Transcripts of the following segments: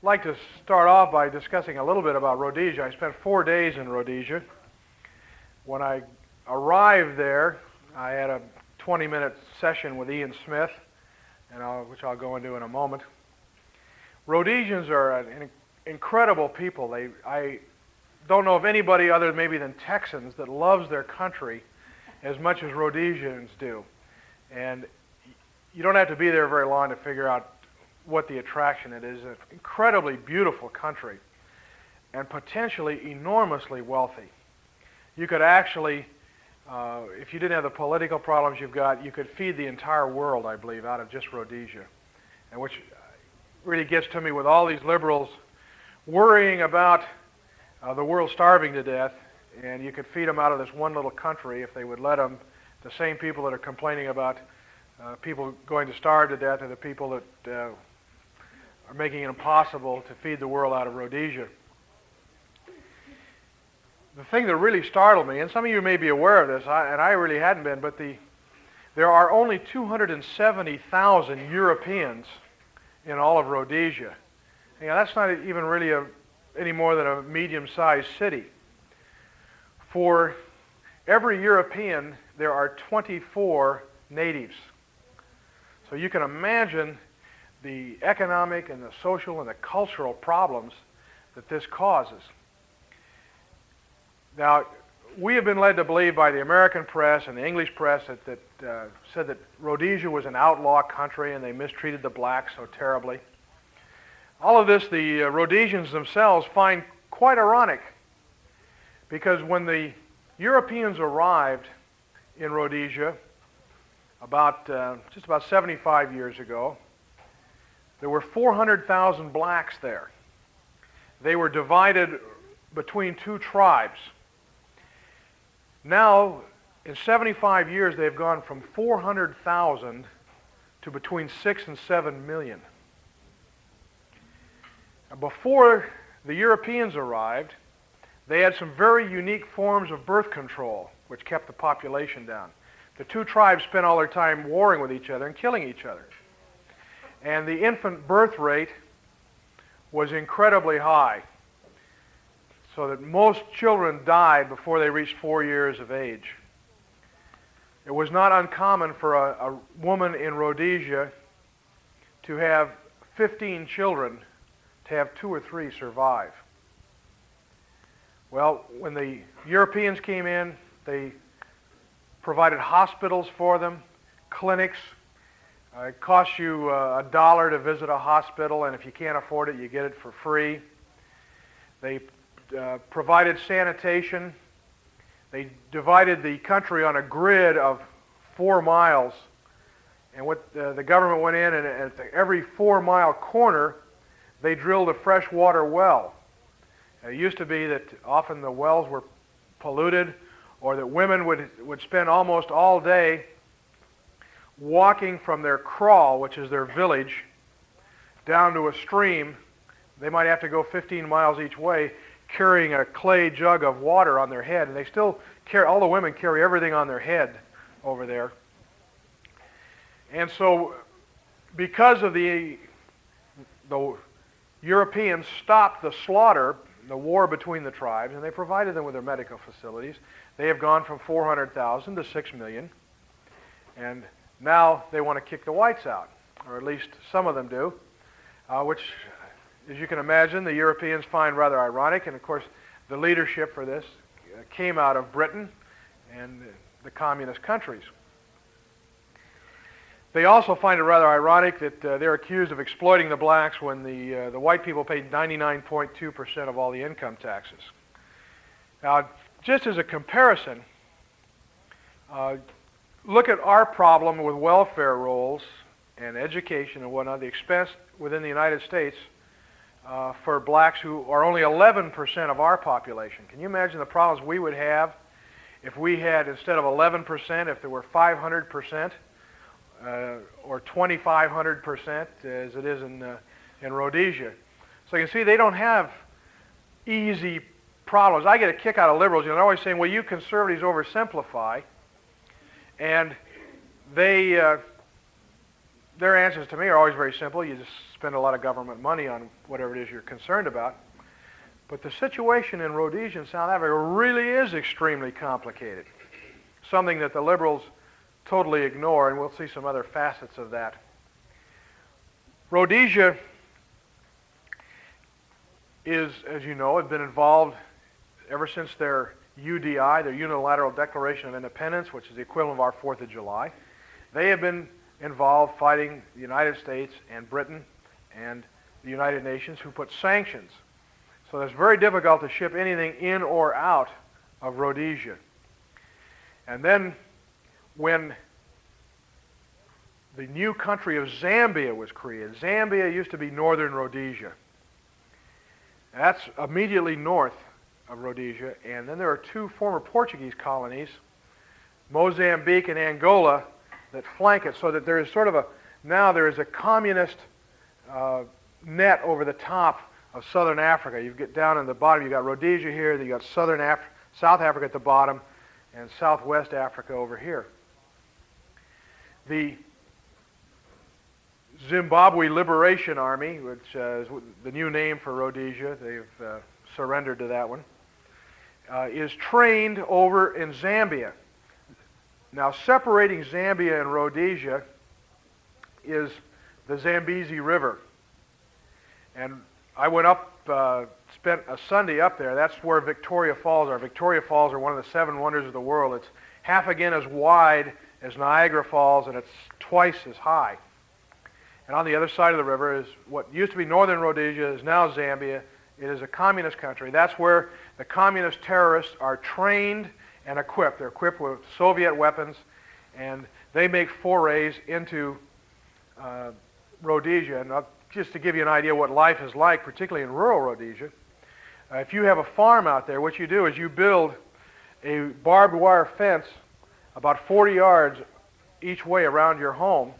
I'd like to start off by discussing a little bit about Rhodesia. I spent 4 days in Rhodesia. When I arrived there, I had a 20-minute session with Ian Smith, which I'll go into in a moment. Rhodesians are an incredible people. I don't know of anybody other maybe than Texans that loves their country as much as Rhodesians do. And you don't have to be there very long to figure out what the attraction it is. It's an incredibly beautiful country and potentially enormously wealthy. You could actually, if you didn't have the political problems you've got, you could feed the entire world, I believe, out of just Rhodesia. And which really gets to me with all these liberals worrying about the world starving to death, and you could feed them out of this one little country if they would let them. The same people that are complaining about people going to starve to death are the people that are making it impossible to feed the world out of Rhodesia. The thing that really startled me, and some of you may be aware of this, and I really hadn't been, but there are only 270,000 Europeans in all of Rhodesia. That's not even really any more than a medium-sized city. For every European, there are 24 natives. So you can imagine the economic and the social and the cultural problems that this causes. Now, we have been led to believe by the American press and the English press that said that Rhodesia was an outlaw country and they mistreated the blacks so terribly. All of this the Rhodesians themselves find quite ironic, because when the Europeans arrived in Rhodesia just about 75 years ago, there were 400,000 blacks there. They were divided between two tribes. Now, in 75 years, they've gone from 400,000 to between 6 and 7 million. Before the Europeans arrived, they had some very unique forms of birth control, which kept the population down. The two tribes spent all their time warring with each other and killing each other. And the infant birth rate was incredibly high, so that most children died before they reached 4 years of age. It was not uncommon for a woman in Rhodesia to have 15 children, to have 2 or 3 survive. Well, when the Europeans came in, they provided hospitals for them, clinics. It costs you $1 to visit a hospital, and if you can't afford it, you get it for free. They provided sanitation. They divided the country on a grid of 4 miles. And what the government went in, and at every 4-mile corner, they drilled a freshwater well. It used to be that often the wells were polluted, or that women would spend almost all day walking from their kraal, which is their village, down to a stream. They might have to go 15 miles each way, carrying a clay jug of water on their head, and they still carry, all the women carry everything on their head over there. And so, because of the Europeans stopped the slaughter, the war between the tribes, and they provided them with their medical facilities, they have gone from 400,000 to 6 million, and now they want to kick the whites out, or at least some of them do, which, as you can imagine, the Europeans find rather ironic. And of course, the leadership for this came out of Britain and the communist countries. They also find it rather ironic that they're accused of exploiting the blacks when the white people paid 99.2% of all the income taxes. Now, just as a comparison, look at our problem with welfare rolls and education and whatnot, the expense within the United States for blacks who are only 11% of our population. Can you imagine the problems we would have if we had, instead of 11%, if there were 500%? Or 2,500% as it is in Rhodesia. So you can see they don't have easy problems. I get a kick out of liberals. They're always saying, well, you conservatives oversimplify. And they their answers to me are always very simple. You just spend a lot of government money on whatever it is you're concerned about. But the situation in Rhodesia and South Africa really is extremely complicated, something that the liberals totally ignore, and we'll see some other facets of that. Rhodesia is, as you know, has been involved ever since their UDI, their Unilateral Declaration of Independence, which is the equivalent of our 4th of July. They have been involved fighting the United States and Britain and the United Nations, who put sanctions. So it's very difficult to ship anything in or out of Rhodesia. And then when the new country of Zambia was created, Zambia used to be northern Rhodesia. And that's immediately north of Rhodesia. And then there are two former Portuguese colonies, Mozambique and Angola, that flank it, so that there is sort of now there is a communist net over the top of southern Africa. You get down in the bottom, you've got Rhodesia here, then you've got South Africa at the bottom, and southwest Africa over here. The Zimbabwe Liberation Army, which is the new name for Rhodesia, they've surrendered to that one, is trained over in Zambia. Now, separating Zambia and Rhodesia is the Zambezi River. And I went up, spent a Sunday up there. That's where Victoria Falls are. Victoria Falls are one of the 7 wonders of the world. It's half again as wide as Niagara Falls, and it's twice as high. And on the other side of the river is what used to be northern Rhodesia, is now Zambia. It is a communist country. That's where the communist terrorists are trained and equipped. They're equipped with Soviet weapons, and they make forays into Rhodesia. And just to give you an idea what life is like, particularly in rural Rhodesia, if you have a farm out there, what you do is you build a barbed wire fence about 40 yards each way around your home,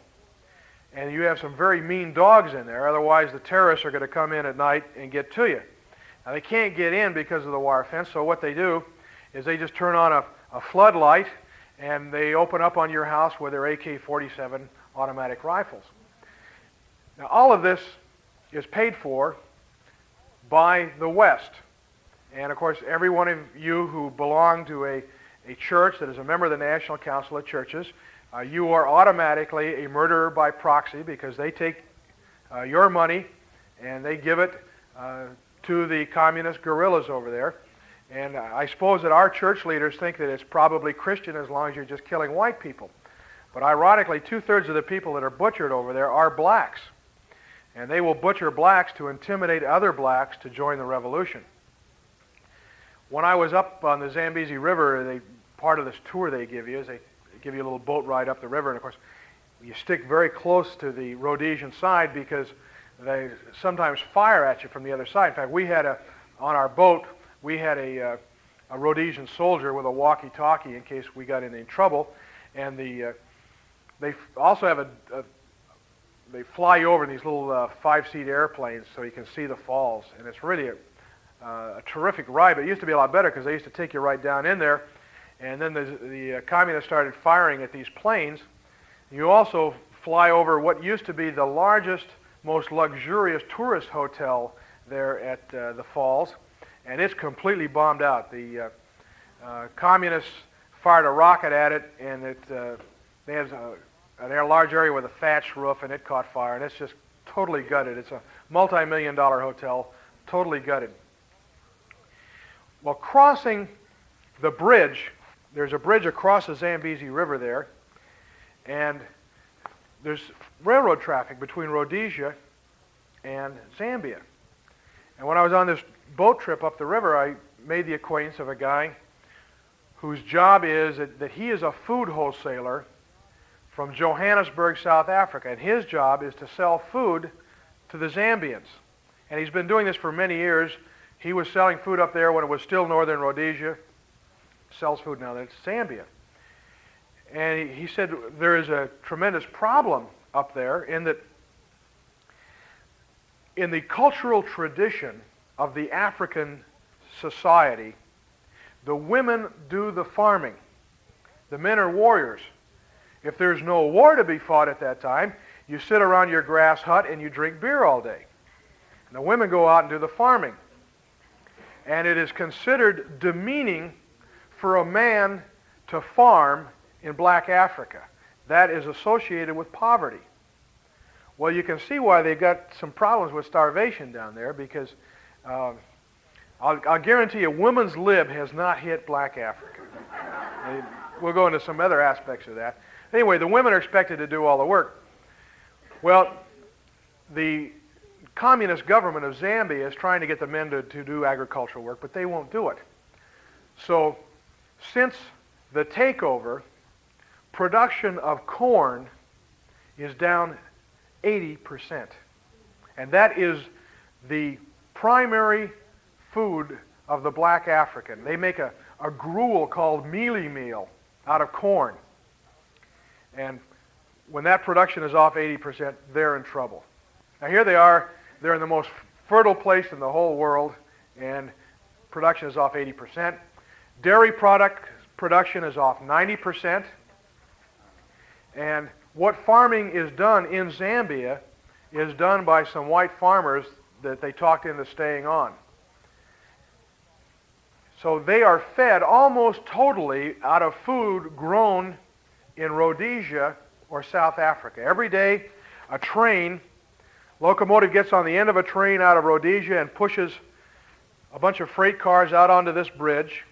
and you have some very mean dogs in there. Otherwise, the terrorists are going to come in at night and get to you. Now, they can't get in because of the wire fence, so what they do is they just turn on a floodlight, and they open up on your house with their AK-47 automatic rifles. Now, all of this is paid for by the West. And, of course, every one of you who belong to a church that is a member of the National Council of Churches, you are automatically a murderer by proxy, because they take your money and they give it to the communist guerrillas over there. And I suppose that our church leaders think that it's probably Christian as long as you're just killing white people. But ironically, 2/3 of the people that are butchered over there are blacks. And they will butcher blacks to intimidate other blacks to join the revolution. When I was up on the Zambezi River, part of this tour they give you is they give you a little boat ride up the river. And of course, you stick very close to the Rhodesian side because they sometimes fire at you from the other side. In fact, we had on our boat, we had a Rhodesian soldier with a walkie-talkie in case we got in any trouble. And they also have they fly over in these little 5-seat airplanes so you can see the falls. And it's really a terrific ride. But it used to be a lot better because they used to take you right down in there. And then the communists started firing at these planes. You also fly over what used to be the largest, most luxurious tourist hotel there at the falls. And it's completely bombed out. The communists fired a rocket at it, and they had a large area with a thatched roof, and it caught fire, and it's just totally gutted. It's a multi-million-dollar hotel, totally gutted. Well, crossing the bridge, there's a bridge across the Zambezi River there, and there's railroad traffic between Rhodesia and Zambia. And when I was on this boat trip up the river, I made the acquaintance of a guy whose job is that he is a food wholesaler from Johannesburg, South Africa, and his job is to sell food to the Zambians. And he's been doing this for many years. He was selling food up there when it was still northern Rhodesia, sells food now that it's Zambia. And he said there is a tremendous problem up there in that in the cultural tradition of the African society, the women do the farming. The men are warriors. If there's no war to be fought at that time, you sit around your grass hut and you drink beer all day. And the women go out and do the farming. And it is considered demeaning for a man to farm in black Africa. That is associated with poverty. Well, you can see why they've got some problems with starvation down there, because I'll guarantee you women's lib has not hit black Africa. We'll go into some other aspects of that. Anyway, the women are expected to do all the work. Well, the communist government of Zambia is trying to get the men to do agricultural work, but they won't do it. So, since the takeover, production of corn is down 80%. And that is the primary food of the black African. They make a gruel called mealie meal out of corn. And when that production is off 80%, they're in trouble. Now here they are, they're in the most fertile place in the whole world, and production is off 80%. Dairy product production is off 90%. And what farming is done in Zambia is done by some white farmers that they talked into staying on. So they are fed almost totally out of food grown in Rhodesia or South Africa. Every day, a locomotive gets on the end of a train out of Rhodesia and pushes a bunch of freight cars out onto this bridge.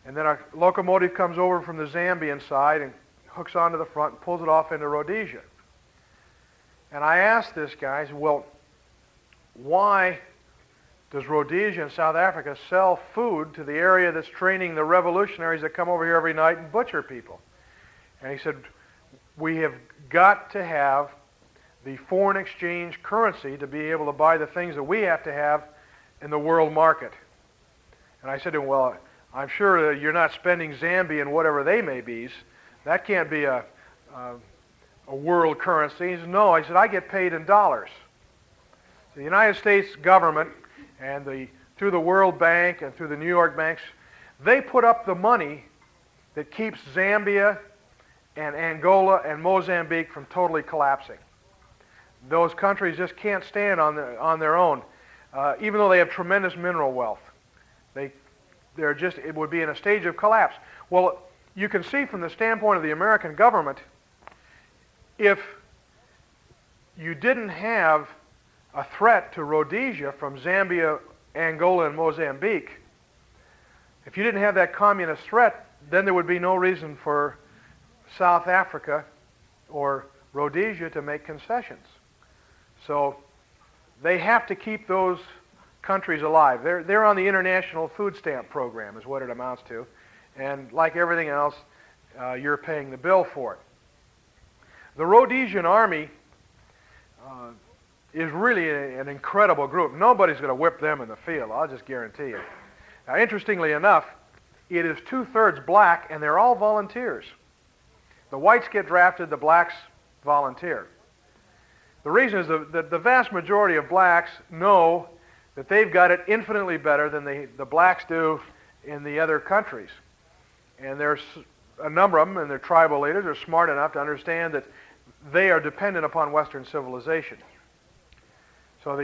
And then a locomotive comes over from the Zambian side and hooks onto the front and pulls it off into Rhodesia. And I asked this guy, well, why does Rhodesia and South Africa sell food to the area that's training the revolutionaries that come over here every night and butcher people? And he said, we have got to have the foreign exchange currency to be able to buy the things that we have to have in the world market. And I said to him, well, I'm sure that you're not spending Zambian whatever they may be. That can't be a world currency. He said, no. I said, I get paid in dollars. The United States government and through the World Bank and through the New York banks, they put up the money that keeps Zambia and Angola and Mozambique from totally collapsing. Those countries just can't stand on their own, even though they have tremendous mineral wealth. It would be in a stage of collapse. Well, you can see from the standpoint of the American government, if you didn't have a threat to Rhodesia from Zambia, Angola, and Mozambique, if you didn't have that communist threat, then there would be no reason for South Africa or Rhodesia to make concessions. So they have to keep those countries alive. They're on the International Food Stamp Program is what it amounts to. And like everything else, you're paying the bill for it. The Rhodesian army is really an incredible group. Nobody's going to whip them in the field, I'll just guarantee you. Now, interestingly enough, it is 2/3 black, and they're all volunteers. The whites get drafted, the blacks volunteer. The reason is that the vast majority of blacks know that they've got it infinitely better than the blacks do in the other countries. And there's a number of them, and their tribal leaders are smart enough to understand that they are dependent upon Western civilization. So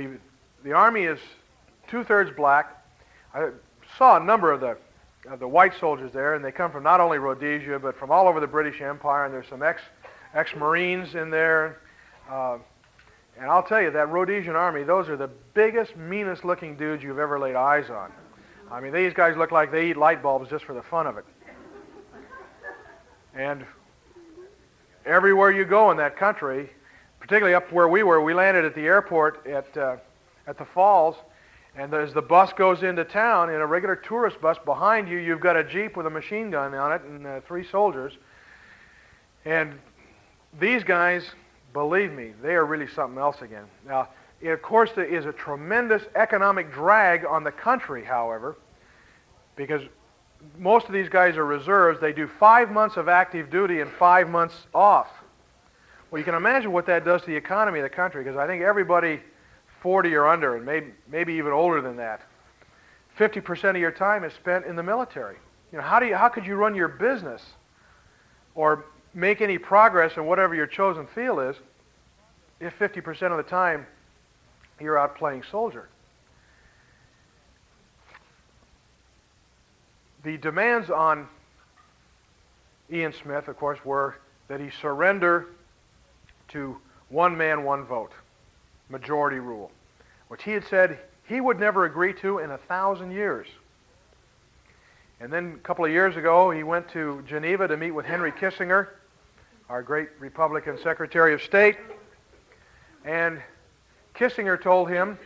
the army is 2/3 black. I saw a number of the white soldiers there, and they come from not only Rhodesia, but from all over the British Empire, and there's some ex-Marines in there. And I'll tell you, that Rhodesian army, those are the biggest, meanest looking dudes you've ever laid eyes on. I mean, these guys look like they eat light bulbs just for the fun of it. And everywhere you go in that country, particularly up where we were, we landed at the airport at the falls, and as the bus goes into town, in a regular tourist bus, behind you, you've got a Jeep with a machine gun on it and 3 soldiers. And these guys, believe me, they are really something else again. Now, of course, there is a tremendous economic drag on the country, however, because most of these guys are reserves. They do 5 months of active duty and 5 months off. Well, you can imagine what that does to the economy of the country, because I think everybody 40 or under, and maybe even older than that, 50% of your time is spent in the military. You know, how could you run your business or make any progress in whatever your chosen field is if 50% of the time you're out playing soldier. The demands on Ian Smith, of course, were that he surrender to one man, one vote, majority rule, which he had said he would never agree to in 1,000 years. And then a couple of years ago, he went to Geneva to meet with Henry Kissinger, our great Republican Secretary of State, and Kissinger told him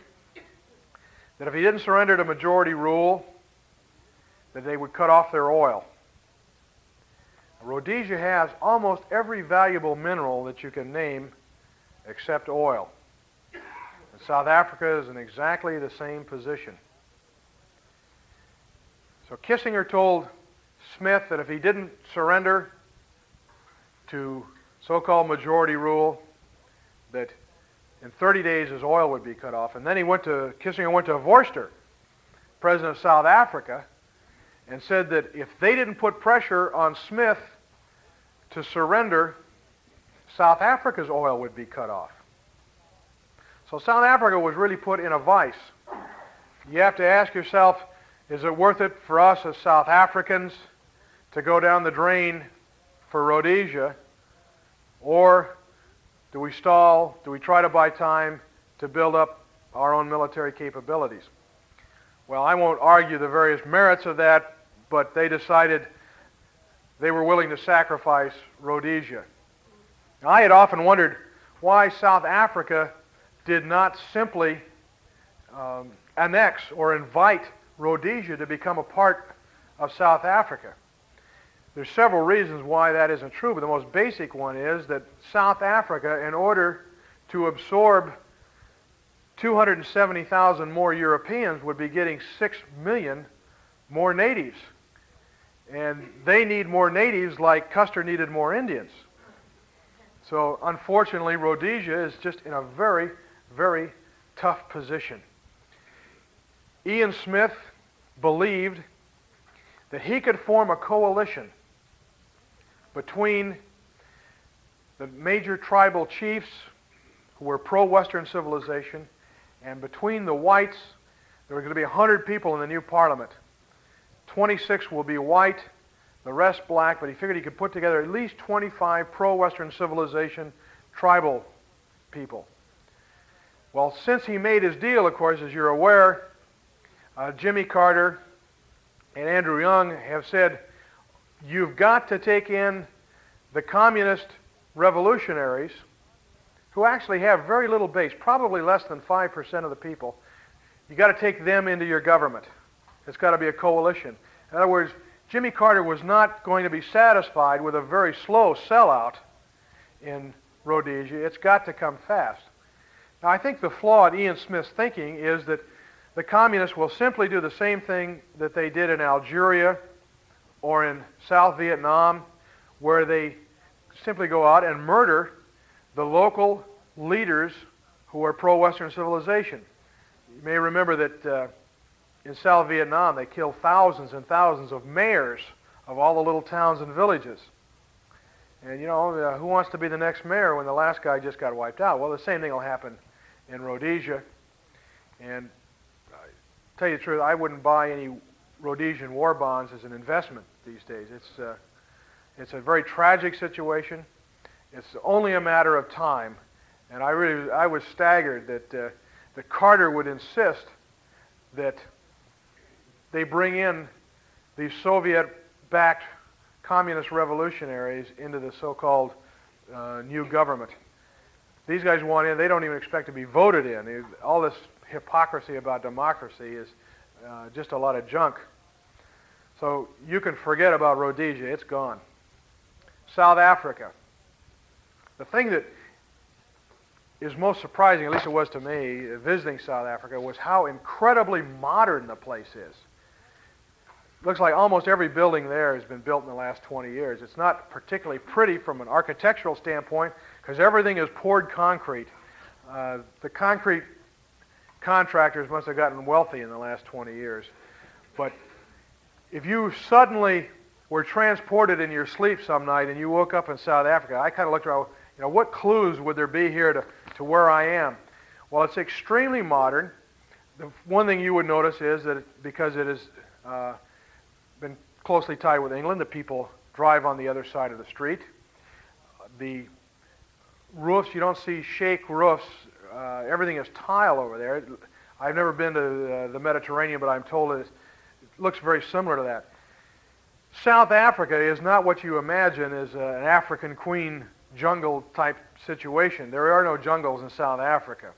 that if he didn't surrender to majority rule, that they would cut off their oil. Rhodesia has almost every valuable mineral that you can name except oil. And South Africa is in exactly the same position. So Kissinger told Smith that if he didn't surrender to so-called majority rule, that in 30 days his oil would be cut off. And then Kissinger went to Vorster, president of South Africa, and said that if they didn't put pressure on Smith to surrender, South Africa's oil would be cut off. So South Africa was really put in a vice. You have to ask yourself, is it worth it for us as South Africans to go down the drain for Rhodesia, or do we stall, do we try to buy time to build up our own military capabilities? Well, I won't argue the various merits of that, but they decided they were willing to sacrifice Rhodesia. Now, I had often wondered why South Africa did not simply annex or invite Rhodesia to become a part of South Africa. There's several reasons why that isn't true, but the most basic one is that South Africa, in order to absorb 270,000 more Europeans, would be getting 6 million more natives. And they need more natives like Custer needed more Indians. So unfortunately, Rhodesia is just in a very, very tough position. Ian Smith believed that he could form a coalition between the major tribal chiefs who were pro-Western civilization and between the whites. There were going to be 100 people in the new parliament. 26 will be white, the rest black, but he figured he could put together at least 25 pro-Western civilization tribal people. Well, since he made his deal, of course, as you're aware, Jimmy Carter and Andrew Young have said, you've got to take in the communist revolutionaries who actually have very little base, probably less than 5% of the people. You've got to take them into your government. It's got to be a coalition. In other words, Jimmy Carter was not going to be satisfied with a very slow sellout in Rhodesia. It's got to come fast. Now, I think the flaw in Ian Smith's thinking is that the communists will simply do the same thing that they did in Algeria or in South Vietnam, where they simply go out and murder the local leaders who are pro-Western civilization. You may remember that in South Vietnam, they killed thousands and thousands of mayors of all the little towns and villages. And you know, who wants to be the next mayor when the last guy just got wiped out? Well, the same thing will happen in Rhodesia. And to tell you the truth, I wouldn't buy any Rhodesian war bonds as an investment these days. It's a very tragic situation. It's only a matter of time. And I was staggered that Carter would insist that they bring in these Soviet-backed communist revolutionaries into the so-called new government. These guys want in. They don't even expect to be voted in. All this hypocrisy about democracy is just a lot of junk. So you can forget about Rhodesia. It's gone. South Africa. The thing that is most surprising, at least it was to me, visiting South Africa, was how incredibly modern the place is. Looks like almost every building there has been built in the last 20 years. It's not particularly pretty from an architectural standpoint because everything is poured concrete. The concrete contractors must have gotten wealthy in the last 20 years. But if you suddenly were transported in your sleep some night and you woke up in South Africa, I kind of looked around, what clues would there be here to where I am? Well, it's extremely modern. The one thing you would notice is that because it has been closely tied with England, the people drive on the other side of the street. The roofs, you don't see shake roofs. Everything is tile over there. I've never been to the Mediterranean, but I'm told it looks very similar to that. South Africa is not what you imagine as an African Queen jungle type situation. There are no jungles in South Africa.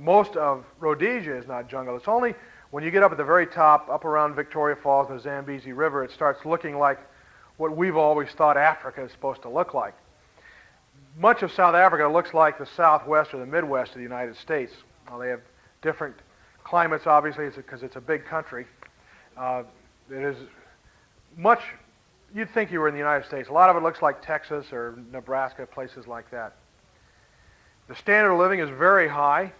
Most of Rhodesia is not jungle. It's only when you get up at the very top, up around Victoria Falls and the Zambezi River, it starts looking like what we've always thought Africa is supposed to look like. Much of South Africa looks like the southwest or the midwest of the United States. They have different climates, obviously, because it's a big country. It is much, you'd think you were in the United States. A lot of it looks like Texas or Nebraska, places like that. The standard of living is very high.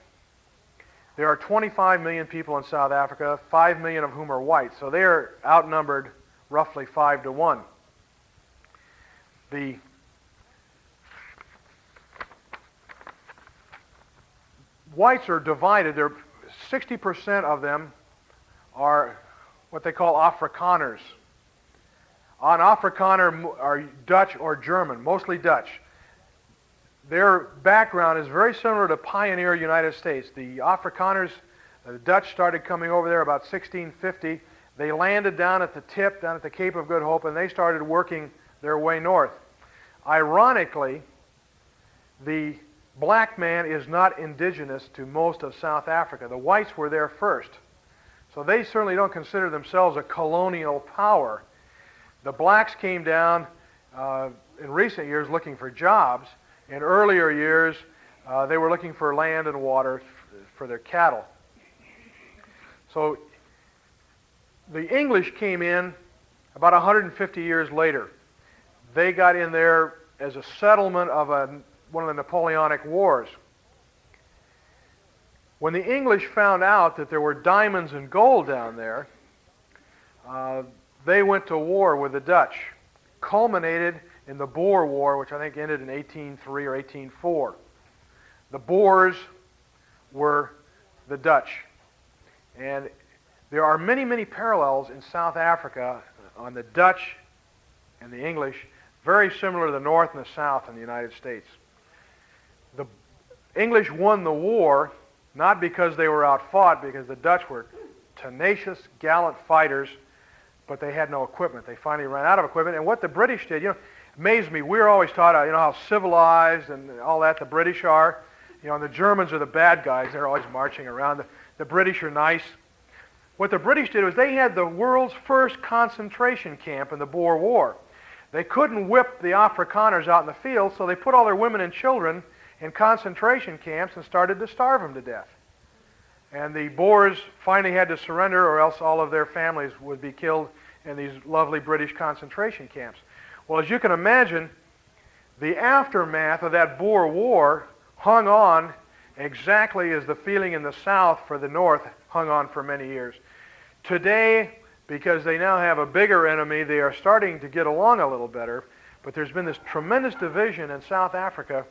There are 25 million people in South Africa, 5 million of whom are white, so they are outnumbered roughly 5 to 1. The whites are divided. 60% of them are what they call Afrikaners. An Afrikaner are Dutch or German, mostly Dutch. Their background is very similar to pioneer United States. The Afrikaners, the Dutch started coming over there about 1650. They landed down at the tip, down at the Cape of Good Hope, and they started working their way north. Ironically, the black man is not indigenous to most of South Africa. The whites were there first. So they certainly don't consider themselves a colonial power. The blacks came down in recent years looking for jobs. In earlier years, they were looking for land and water for their cattle. So the English came in about 150 years later. They got in there as a settlement of one of the Napoleonic Wars. When the English found out that there were diamonds and gold down there, they went to war with the Dutch, culminated in the Boer War, which I think ended in 1803 or 1804. The Boers were the Dutch. And there are many, many parallels in South Africa on the Dutch and the English, very similar to the North and the South in the United States. The English won the war not because they were outfought, because the Dutch were tenacious, gallant fighters, but they had no equipment. They finally ran out of equipment. And what the British did, amazed me. We were always taught, how civilized and all that the British are. And the Germans are the bad guys. They're always marching around. The British are nice. What the British did was they had the world's first concentration camp in the Boer War. They couldn't whip the Afrikaners out in the field, so they put all their women and children in concentration camps and started to starve them to death. And the Boers finally had to surrender, or else all of their families would be killed in these lovely British concentration camps. Well, as you can imagine, the aftermath of that Boer War hung on exactly as the feeling in the South for the North hung on for many years. Today, because they now have a bigger enemy, they are starting to get along a little better, but there's been this tremendous division in South Africa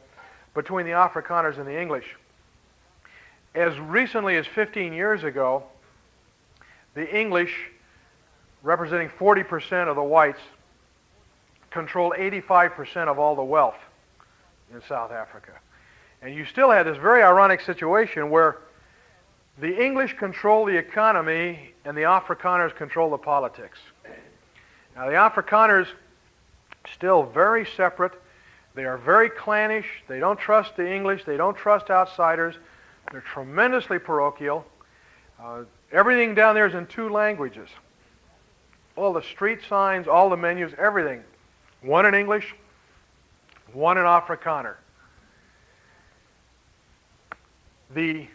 between the Afrikaners and the English. As recently as 15 years ago, the English, representing 40% of the whites, controlled 85% of all the wealth in South Africa. And you still had this very ironic situation where the English control the economy and the Afrikaners control the politics. Now the Afrikaners, still very separate. They are very clannish. They don't trust the English. They don't trust outsiders. They're tremendously parochial. Everything down there is in 2 languages. All the street signs, all the menus, everything. One in English, one in Afrikaner. The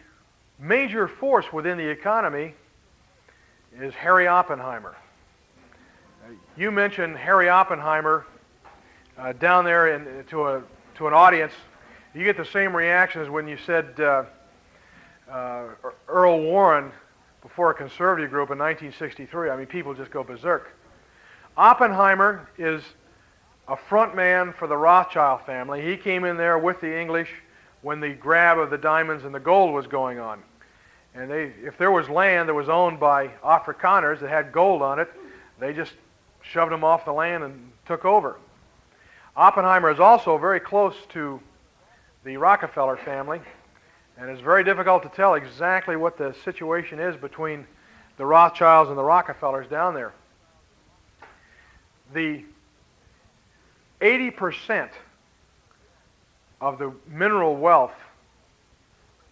major force within the economy is Harry Oppenheimer. You mentioned Harry Oppenheimer down there to an audience. You get the same reaction as when you said Earl Warren before a conservative group in 1963. I mean, people just go berserk. Oppenheimer is a front man for the Rothschild family. He came in there with the English when the grab of the diamonds and the gold was going on. And if there was land that was owned by Afrikaners that had gold on it, they just shoved them off the land and took over. Oppenheimer is also very close to the Rockefeller family, and it's very difficult to tell exactly what the situation is between the Rothschilds and the Rockefellers down there. The 80% of the mineral wealth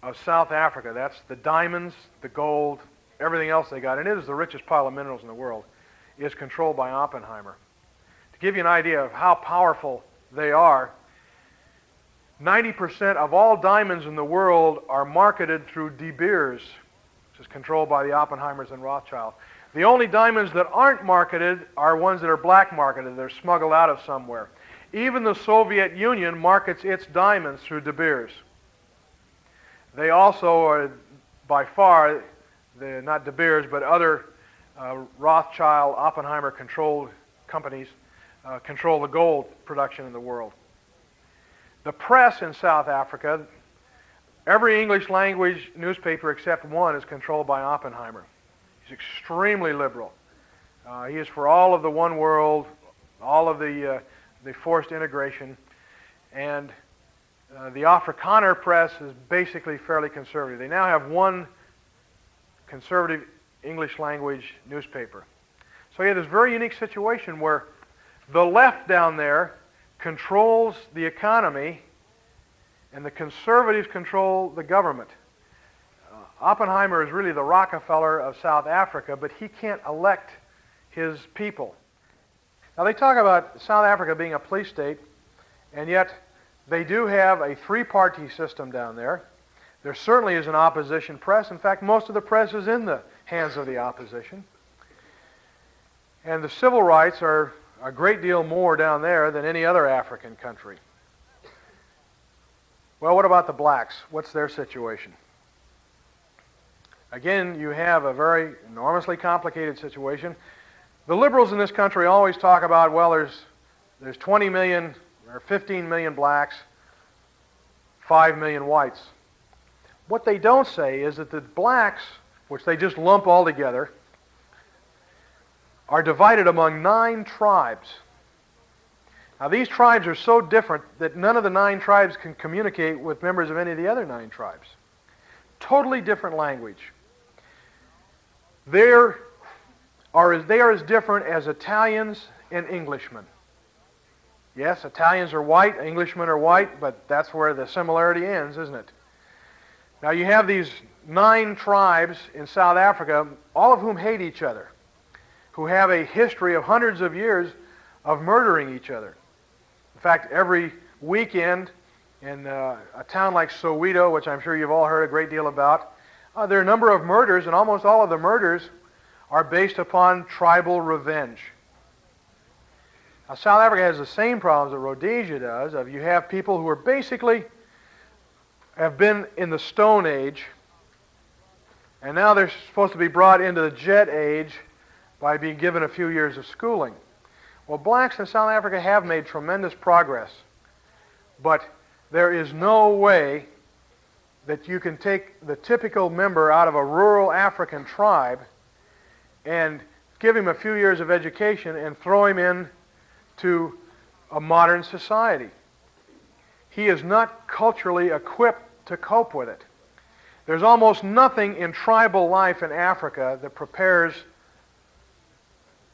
of South Africa, that's the diamonds, the gold, everything else they got, and it is the richest pile of minerals in the world, is controlled by Oppenheimer. To give you an idea of how powerful they are, 90% of all diamonds in the world are marketed through De Beers, which is controlled by the Oppenheimers and Rothschild. The only diamonds that aren't marketed are ones that are black marketed. They're smuggled out of somewhere. Even the Soviet Union markets its diamonds through De Beers. They also are, by far, not De Beers, but other Rothschild, Oppenheimer-controlled companies control the gold production in the world. The press in South Africa, every English language newspaper except one is controlled by Oppenheimer. He's extremely liberal. He is for all of the one world, all of the forced integration, and the Afrikaner press is basically fairly conservative. They now have one conservative English language newspaper. So you have this very unique situation where the left down there controls the economy and the conservatives control the government. Oppenheimer is really the Rockefeller of South Africa, but he can't elect his people. Now they talk about South Africa being a police state, and yet they do have a three-party system down there. There certainly is an opposition press. In fact, most of the press is in the hands of the opposition. And the civil rights are a great deal more down there than any other African country. Well, what about the blacks? What's their situation? Again, you have a very enormously complicated situation. The liberals in this country always talk about, well, there's 20 million or 15 million blacks, 5 million whites. What they don't say is that the blacks, which they just lump all together, are divided among 9 tribes. Now these tribes are so different that none of the 9 tribes can communicate with members of any of the other 9 tribes. Totally different language. They are as different as Italians and Englishmen. Yes, Italians are white, Englishmen are white, but that's where the similarity ends, isn't it? Now you have these 9 tribes in South Africa, all of whom hate each other, who have a history of hundreds of years of murdering each other. In fact, every weekend in a town like Soweto, which I'm sure you've all heard a great deal about, there are a number of murders, and almost all of the murders are based upon tribal revenge. Now, South Africa has the same problems that Rhodesia does. You have people who are basically have been in the Stone Age, and now they're supposed to be brought into the Jet Age by being given a few years of schooling. Well, blacks in South Africa have made tremendous progress, but there is no way that you can take the typical member out of a rural African tribe and give him a few years of education and throw him into a modern society. He is not culturally equipped to cope with it. There's almost nothing in tribal life in Africa that prepares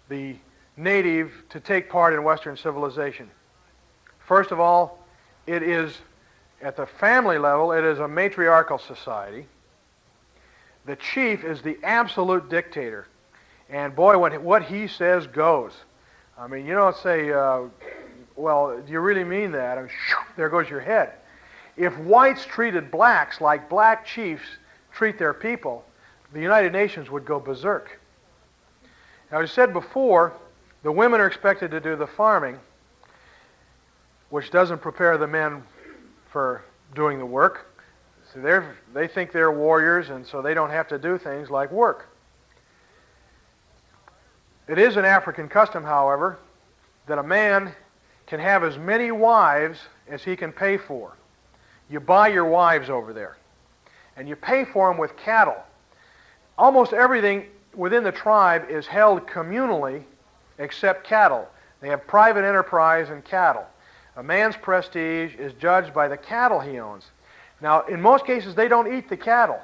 the native to take part in Western civilization. First of all, it is, at the family level, it is a matriarchal society. The chief is the absolute dictator. And boy, what he says goes. I mean, you don't say, well, do you really mean that? I mean, there goes your head. If whites treated blacks like black chiefs treat their people, the United Nations would go berserk. Now, as I said before, the women are expected to do the farming, which doesn't prepare the men for doing the work. So they think they're warriors, and so they don't have to do things like work. It is an African custom, however, that a man can have as many wives as he can pay for. You buy your wives over there, and you pay for them with cattle. Almost everything within the tribe is held communally except cattle. They have private enterprise and cattle. A man's prestige is judged by the cattle he owns. Now, in most cases, they don't eat the cattle.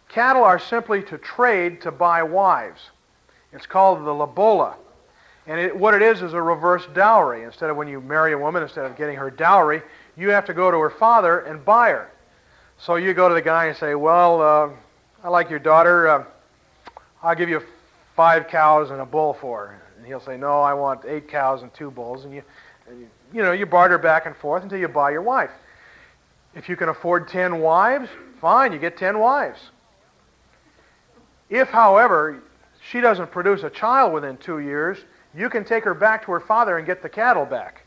Cattle are simply to trade to buy wives. It's called the lobola. And what it is a reverse dowry. Instead of when you marry a woman, instead of getting her dowry, you have to go to her father and buy her. So you go to the guy and say, well, I like your daughter. I'll give you 5 cows and a bull for her. And he'll say, no, I want 8 cows and 2 bulls. And you barter back and forth until you buy your wife. If you can afford 10 wives, fine, you get 10 wives. If, however, she doesn't produce a child within 2 years, you can take her back to her father and get the cattle back.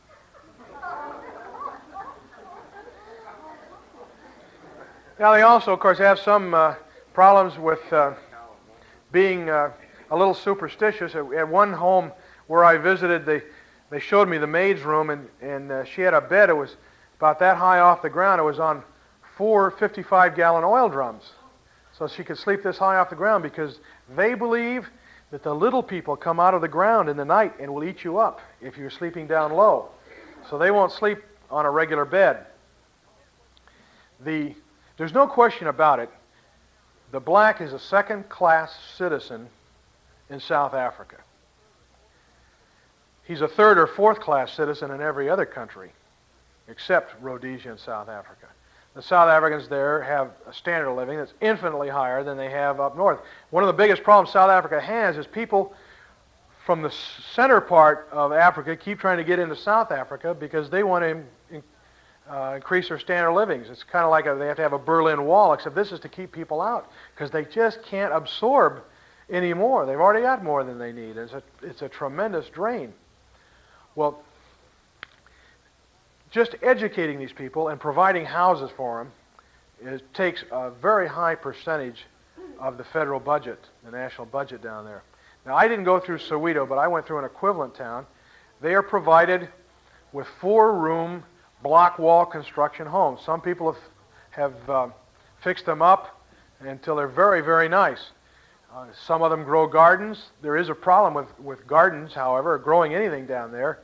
Now, they also, of course, have some problems with being a little superstitious. At one home where I visited, they showed me the maid's room, and she had a bed. It was about that high off the ground. It was on 4 55-gallon oil drums. So she could sleep this high off the ground because they believe that the little people come out of the ground in the night and will eat you up if you're sleeping down low. So they won't sleep on a regular bed. There's no question about it. The black is a second-class citizen in South Africa. He's a third or fourth-class citizen in every other country except Rhodesia and South Africa. The South Africans there have a standard of living that's infinitely higher than they have up north. One of the biggest problems South Africa has is people from the center part of Africa keep trying to get into South Africa because they want to increase their standard of living. It's kind of like they have to have a Berlin Wall, except this is to keep people out because they just can't absorb any more. They've already got more than they need. It's a tremendous drain. Well, just educating these people and providing houses for them takes a very high percentage of the federal budget, the national budget down there. Now, I didn't go through Soweto, but I went through an equivalent town. They are provided with 4-room block wall construction homes. Some people have fixed them up until they're very, very nice. Some of them grow gardens. There is a problem with gardens, however, growing anything down there,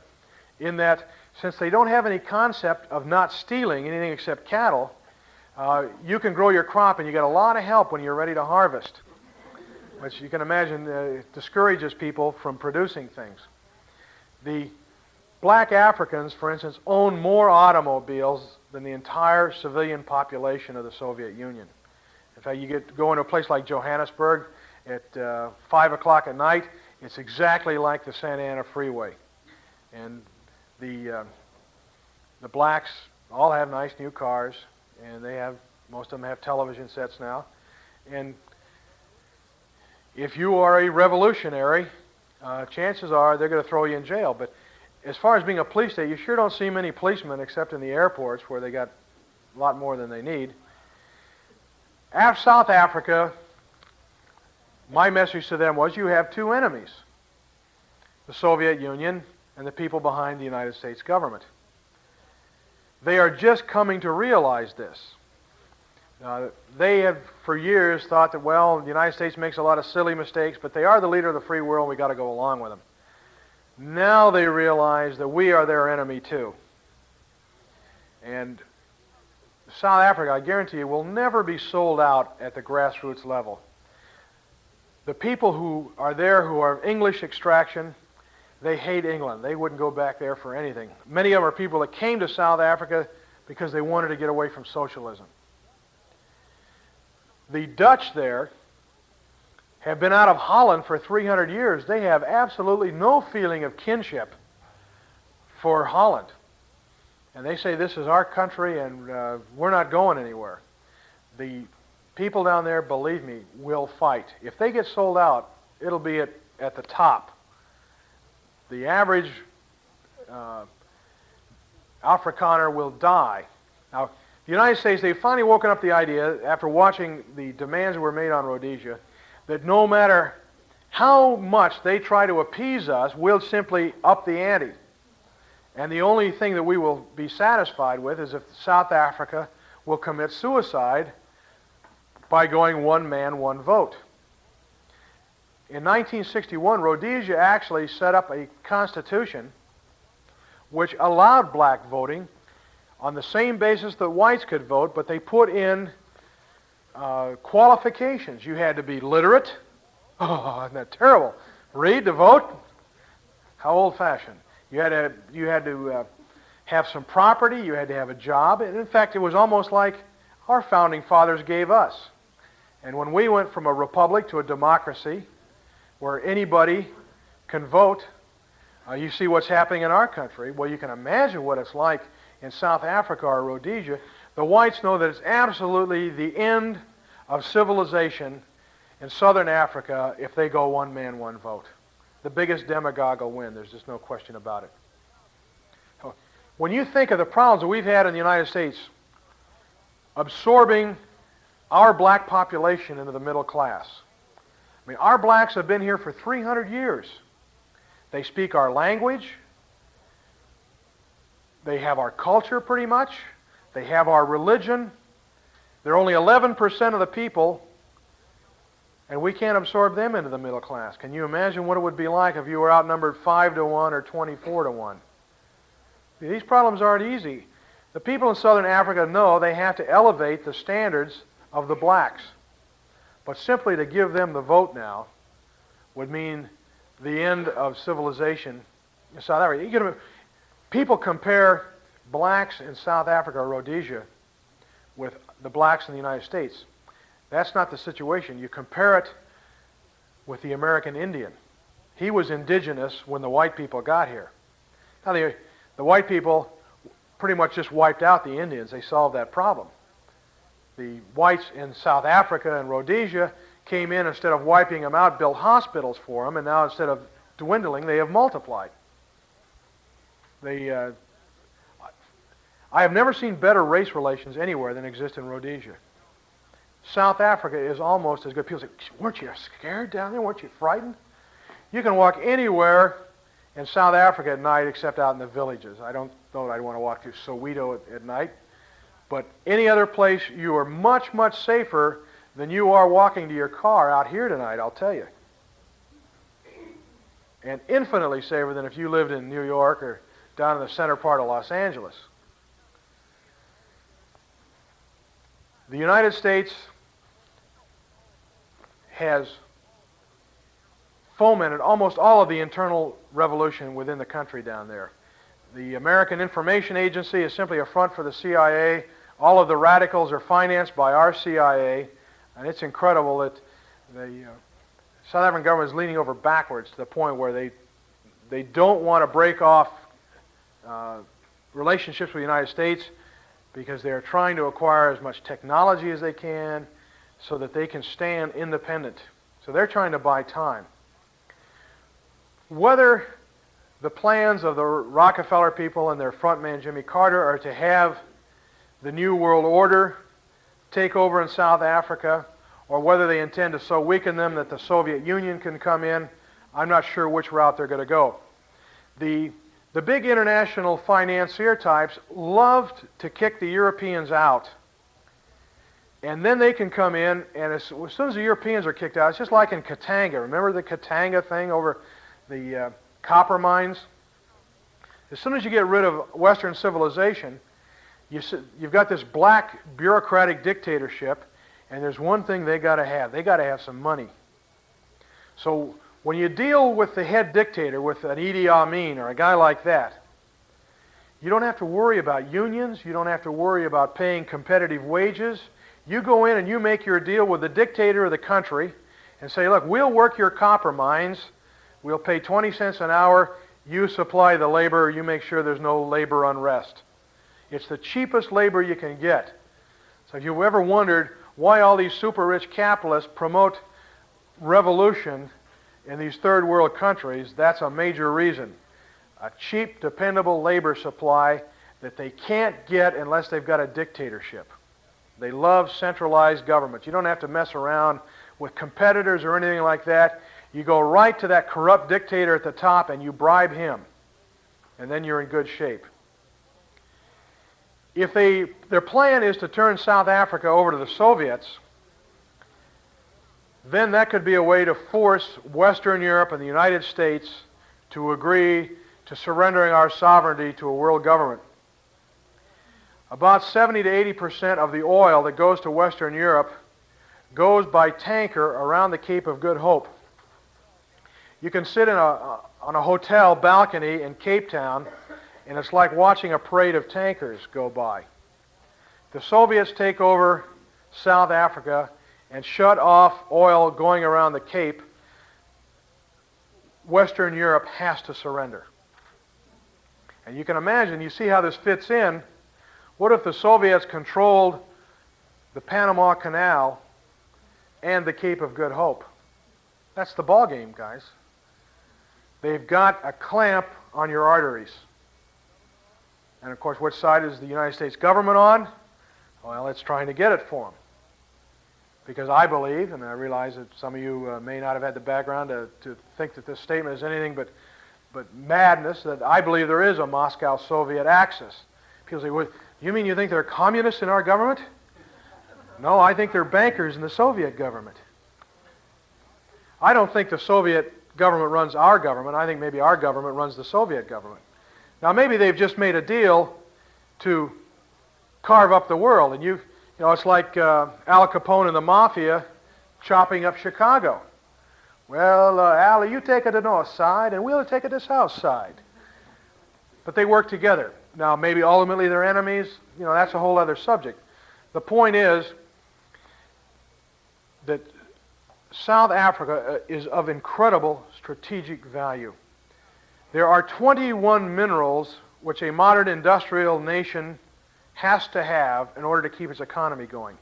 in that since they don't have any concept of not stealing anything except cattle, you can grow your crop and you get a lot of help when you're ready to harvest, which you can imagine discourages people from producing things. The black Africans, for instance, own more automobiles than the entire civilian population of the Soviet Union. In fact, you go into a place like Johannesburg at 5 o'clock at night, it's exactly like the Santa Ana Freeway. And the blacks all have nice new cars, and most of them have television sets now. And if you are a revolutionary, chances are they're going to throw you in jail. But as far as being a police state, you sure don't see many policemen except in the airports where they got a lot more than they need. After South Africa, my message to them was you have 2 enemies, the Soviet Union and the people behind the United States government. They are just coming to realize this. They have for years thought that, well, the United States makes a lot of silly mistakes, but they are the leader of the free world and we've got to go along with them. Now they realize that we are their enemy too. And South Africa, I guarantee you, will never be sold out at the grassroots level. The people who are there who are of English extraction, they hate England. They wouldn't go back there for anything. Many of them are people that came to South Africa because they wanted to get away from socialism. The Dutch there have been out of Holland for 300 years. They have absolutely no feeling of kinship for Holland. And they say, this is our country and we're not going anywhere. The people down there, believe me, will fight. If they get sold out, it'll be at the top. The average Afrikaner will die. Now, the United States, they've finally woken up the idea, after watching the demands that were made on Rhodesia, that no matter how much they try to appease us, we'll simply up the ante. And the only thing that we will be satisfied with is if South Africa will commit suicide by going one man, one vote. In 1961, Rhodesia actually set up a constitution which allowed black voting on the same basis that whites could vote, but they put in qualifications. You had to be literate. Oh, isn't that terrible? Read to vote? How old-fashioned. You had to have some property. You had to have a job. And in fact, it was almost like our founding fathers gave us. And when we went from a republic to a democracy where anybody can vote, you see what's happening in our country. Well, you can imagine what it's like in South Africa or Rhodesia. The whites know that it's absolutely the end of civilization in southern Africa if they go one man, one vote. The biggest demagogue will win. There's just no question about it. So, when you think of the problems that we've had in the United States absorbing our black population into the middle class, I mean, our blacks have been here for 300 years. They speak our language. They have our culture pretty much. They have our religion. They're only 11% of the people, and we can't absorb them into the middle class. Can you imagine what it would be like if you were outnumbered 5 to 1 or 24 to 1? These problems aren't easy. The people in southern Africa know they have to elevate the standards of the blacks. But simply to give them the vote now would mean the end of civilization in South Africa. People compare blacks in South Africa or Rhodesia with the blacks in the United States. That's not the situation. You compare it with the American Indian. He was indigenous when the white people got here. Now, the white people pretty much just wiped out the Indians. They solved that problem. The whites in South Africa and Rhodesia came in, instead of wiping them out, built hospitals for them, and now instead of dwindling, they have multiplied. I have never seen better race relations anywhere than exist in Rhodesia. South Africa is almost as good. People say, weren't you scared down there? Weren't you frightened? You can walk anywhere in South Africa at night except out in the villages. I don't know that I'd want to walk through Soweto at night. But any other place, you are much, much safer than you are walking to your car out here tonight, I'll tell you. And infinitely safer than if you lived in New York or down in the center part of Los Angeles. The United States has fomented almost all of the internal revolution within the country down there. The American Information Agency is simply a front for the CIA. All of the radicals are financed by our CIA, and it's incredible that the South African government is leaning over backwards to the point where they don't want to break off relationships with the United States because they're trying to acquire as much technology as they can so that they can stand independent. So they're trying to buy time. Whether the plans of the Rockefeller people and their frontman Jimmy Carter are to have the New World Order take over in South Africa, or whether they intend to so weaken them that the Soviet Union can come in, I'm not sure which route they're going to go. The big international financier types loved to kick the Europeans out. And then they can come in, and as soon as the Europeans are kicked out, it's just like in Katanga. Remember the Katanga thing over the copper mines? As soon as you get rid of Western civilization, you've got this black bureaucratic dictatorship, and there's one thing they got to have. They got to have some money. So when you deal with the head dictator, with an Idi Amin or a guy like that, you don't have to worry about unions. You don't have to worry about paying competitive wages. You go in and you make your deal with the dictator of the country and say, look, we'll work your copper mines. We'll pay 20 cents an hour. You supply the labor. You make sure there's no labor unrest. It's the cheapest labor you can get. So if you've ever wondered why all these super rich capitalists promote revolution in these third world countries, that's a major reason. A cheap, dependable labor supply that they can't get unless they've got a dictatorship. They love centralized government. You don't have to mess around with competitors or anything like that. You go right to that corrupt dictator at the top and you bribe him. and then you're in good shape. If their plan is to turn South Africa over to the Soviets, then that could be a way to force Western Europe and the United States to agree to surrendering our sovereignty to a world government. About 70 to 80% of the oil that goes to Western Europe goes by tanker around the Cape of Good Hope. You can sit on a hotel balcony in Cape Town, and it's like watching a parade of tankers go by. The Soviets take over South Africa and shut off oil going around the Cape. Western Europe has to surrender. And you can imagine, you see how this fits in. What if the Soviets controlled the Panama Canal and the Cape of Good Hope? That's the ball game, guys. They've got a clamp on your arteries. And of course, which side is the United States government on? Well, it's trying to get it for them. Because I believe, and I realize that some of you may not have had the background to think that this statement is anything but madness, that I believe there is a Moscow-Soviet axis. People say, well, you mean you think there are communists in our government? No, I think there are bankers in the Soviet government. I don't think the Soviet government runs our government. I think maybe our government runs the Soviet government. Now, maybe they've just made a deal to carve up the world, and you know, it's like Al Capone and the Mafia chopping up Chicago. Well, Al, you take it to the north side, and we'll take it to the south side. But they work together. Now, maybe ultimately they're enemies. You know, that's a whole other subject. The point is that South Africa is of incredible strategic value. There are 21 minerals which a modern industrial nation has to have in order to keep its economy going.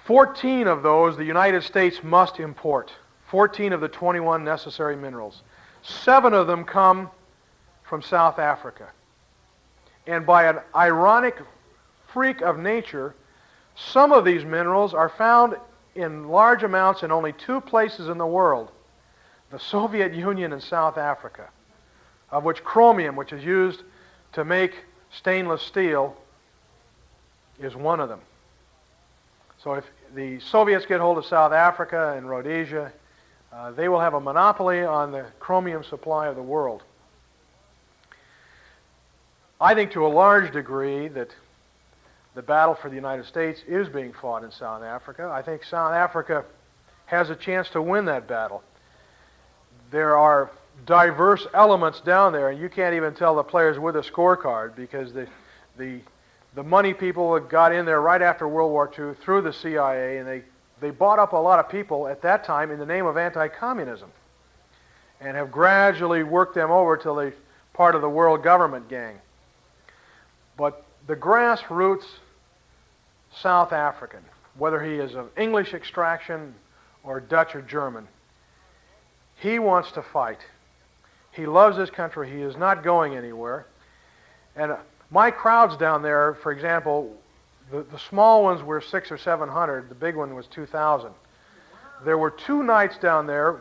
14 of those the United States must import. 14 of the 21 necessary minerals. 7 of them come from South Africa. And by an ironic freak of nature, some of these minerals are found in large amounts in only 2 places in the world, the Soviet Union and South Africa, of which chromium, which is used to make stainless steel, is one of them. So if the Soviets get hold of South Africa and Rhodesia, they will have a monopoly on the chromium supply of the world. I think to a large degree that the battle for the United States is being fought in South Africa. I think South Africa has a chance to win that battle. There are diverse elements down there, and you can't even tell the players with a scorecard, because the money people that got in there right after World War II through the CIA, and they bought up a lot of people at that time in the name of anti-communism, and have gradually worked them over till they're part of the world government gang. But the grassroots South African, whether he is of English extraction or Dutch or German, he wants to fight. He loves his country. He is not going anywhere. And my crowds down there, for example, the small ones were 600 or 700. The big one was 2,000. There were 2 nights down there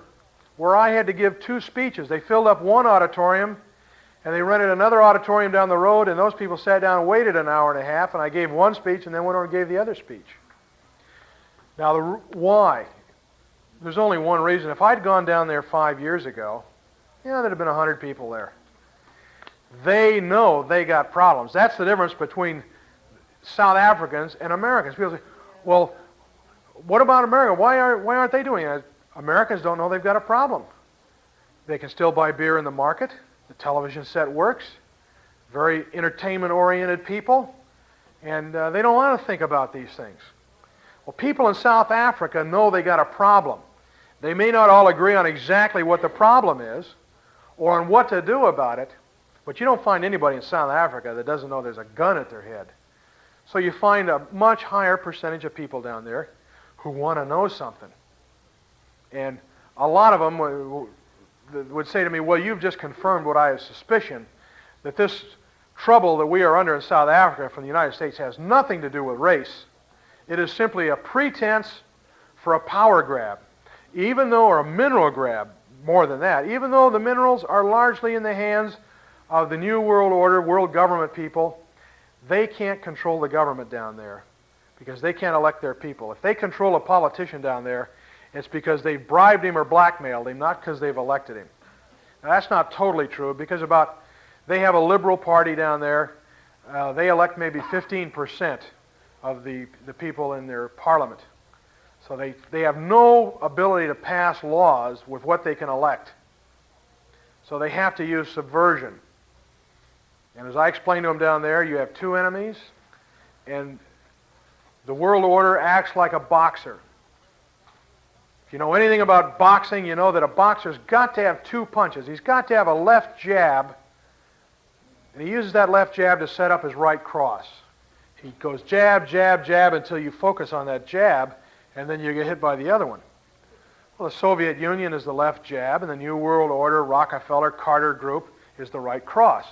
where I had to give 2 speeches. They filled up one auditorium, and they rented another auditorium down the road, and those people sat down and waited an hour and a half, and I gave one speech and then went over and gave the other speech. Now, why? There's only one reason. If I'd gone down there 5 years ago, there'd have been 100 people there. They know they got problems. That's the difference between South Africans and Americans. People say, well, what about America? Why aren't they doing it? Americans don't know they've got a problem. They can still buy beer in the market. The television set works. Very entertainment-oriented people. And they don't want to think about these things. Well, people in South Africa know they got a problem. They may not all agree on exactly what the problem is or on what to do about it, but you don't find anybody in South Africa that doesn't know there's a gun at their head. So you find a much higher percentage of people down there who want to know something. And a lot of them would say to me, well, you've just confirmed what I had suspicion, that this trouble that we are under in South Africa from the United States has nothing to do with race. It is simply a pretense for a power grab, or a mineral grab. more than that. Even though the minerals are largely in the hands of the New World Order, world government people, they can't control the government down there because they can't elect their people. If they control a politician down there, it's because they've bribed him or blackmailed him, not because they've elected him. Now, that's not totally true because they have a liberal party down there. They elect maybe 15% of the people in their parliament. So they have no ability to pass laws with what they can elect. So they have to use subversion. And as I explained to them down there, you have two enemies, and the world order acts like a boxer. If you know anything about boxing, you know that a boxer's got to have two punches. He's got to have a left jab, and he uses that left jab to set up his right cross. He goes jab, jab, jab until you focus on that jab, and then you get hit by the other one. Well, the Soviet Union is the left jab, and the New World Order, Rockefeller, Carter group is the right cross.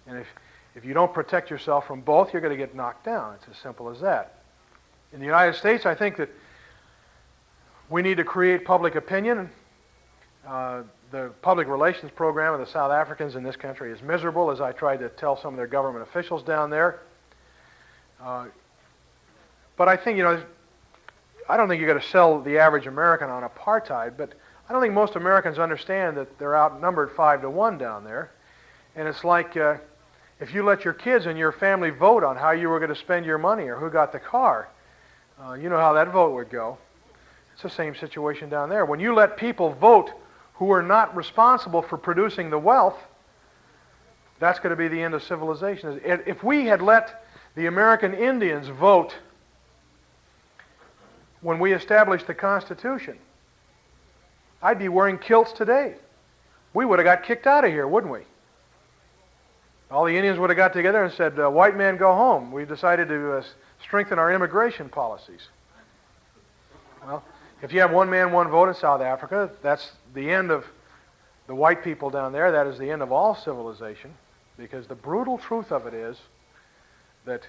And if you don't protect yourself from both, you're going to get knocked down. It's as simple as that. In the United States, I think that we need to create public opinion. The public relations program of the South Africans in this country is miserable, as I tried to tell some of their government officials down there. But I think, I don't think you've got to sell the average American on apartheid, but I don't think most Americans understand that they're outnumbered 5-1 down there. And it's like if you let your kids and your family vote on how you were going to spend your money or who got the car, you know how that vote would go. It's the same situation down there. When you let people vote who are not responsible for producing the wealth, that's going to be the end of civilization. If we had let the American Indians vote when we established the Constitution, I'd be wearing kilts today. We would have got kicked out of here, wouldn't we? All the Indians would have got together and said, white man, go home. We've decided to strengthen our immigration policies. Well, if you have one man, one vote in South Africa, that's the end of the white people down there. That is the end of all civilization, because the brutal truth of it is that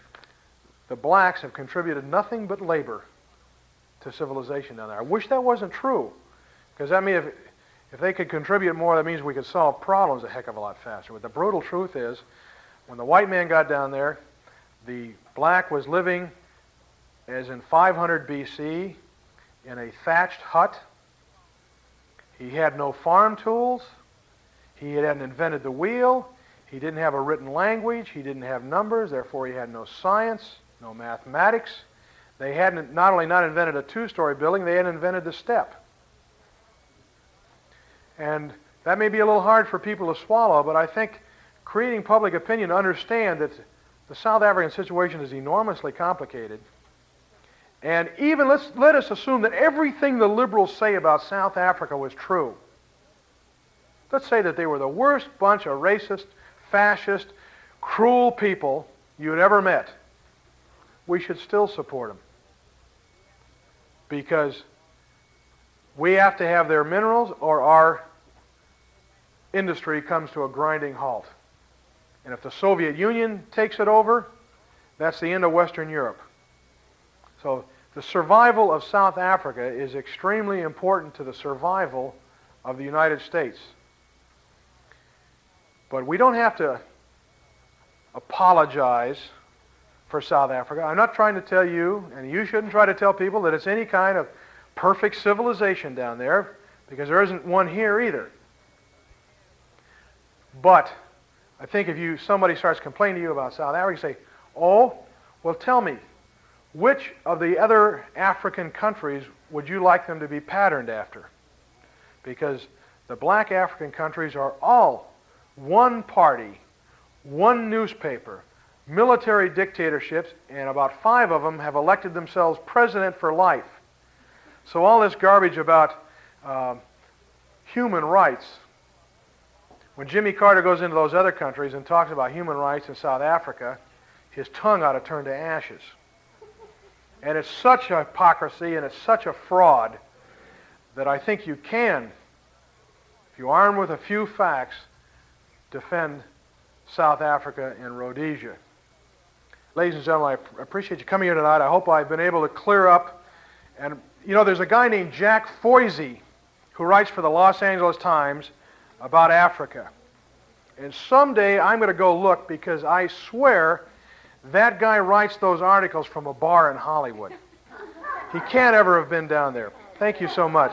the blacks have contributed nothing but labor to civilization down there. I wish that wasn't true, because that means if they could contribute more, that means we could solve problems a heck of a lot faster. But the brutal truth is, when the white man got down there, the black was living, as in 500 BC, in a thatched hut. He had no farm tools. He hadn't invented the wheel. He didn't have a written language. He didn't have numbers. Therefore, he had no science, no mathematics. They hadn't not only not invented a two-story building, they hadn't invented the step. And that may be a little hard for people to swallow, but I think creating public opinion to understand that the South African situation is enormously complicated. And even let us assume that everything the liberals say about South Africa was true. Let's say that they were the worst bunch of racist, fascist, cruel people you'd ever met. We should still support them, because we have to have their minerals or our industry comes to a grinding halt. And if the Soviet Union takes it over, that's the end of Western Europe. So the survival of South Africa is extremely important to the survival of the United States. But we don't have to apologize for South Africa. I'm not trying to tell you, and you shouldn't try to tell people, that it's any kind of perfect civilization down there, because there isn't one here either. But I think if somebody starts complaining to you about South Africa, you say, oh, well, tell me, which of the other African countries would you like them to be patterned after? Because the black African countries are all one party, one newspaper, military dictatorships, and about 5 of them have elected themselves president for life. So all this garbage about human rights, when Jimmy Carter goes into those other countries and talks about human rights in South Africa, his tongue ought to turn to ashes. And it's such a hypocrisy and it's such a fraud that I think you can, if you're armed with a few facts, defend South Africa and Rhodesia. Ladies and gentlemen, I appreciate you coming here tonight. I hope I've been able to clear up. And, there's a guy named Jack Foisey who writes for the Los Angeles Times about Africa. And someday I'm going to go look, because I swear that guy writes those articles from a bar in Hollywood. He can't ever have been down there. Thank you so much.